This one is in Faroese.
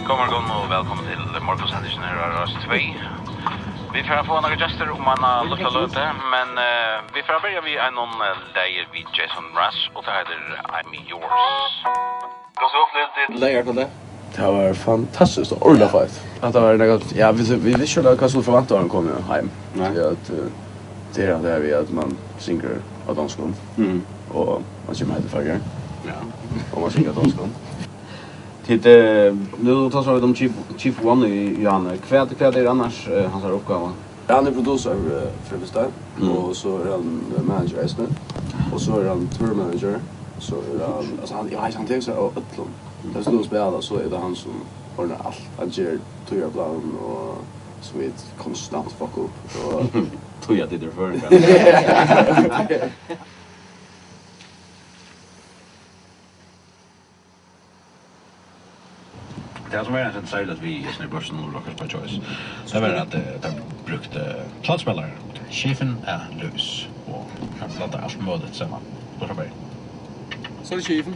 God morgon och välkommen till Morgonsendelsen här av Röst 2. Vi får få några gäster om man har lust att löta, men vi får börja vid någon layer vid Jason Mraz och det heter I'm Yours. Vad så upplevde Layer på det? Det var fantastiskt och ordentligt fight. Att det var något, ja, vi visste ju att kanske förvänta han kommer hem. Nej. Det är det vi att man synger av danskon. Och man kör med det förr. Ja. Och man synger danskon. Nu tar vi om Chief One i Janne. Kvärt är annars hans uppgåva. Han är producer för första och så är han manager just och så är han tour manager. Så är han alltså han tänker så att öllon. Det är nog spela så är det han som ordnar allt. Han gör tourplan och så vet konstant fuck upp och Tror jag det är för. Det som är en särskilt att vi i Snöbörsen och Rockers by Choice. Det var att de brukte platspelare. Chefen är lös och han blandar allt möjligt samman. Då så bra. Så är det chefen.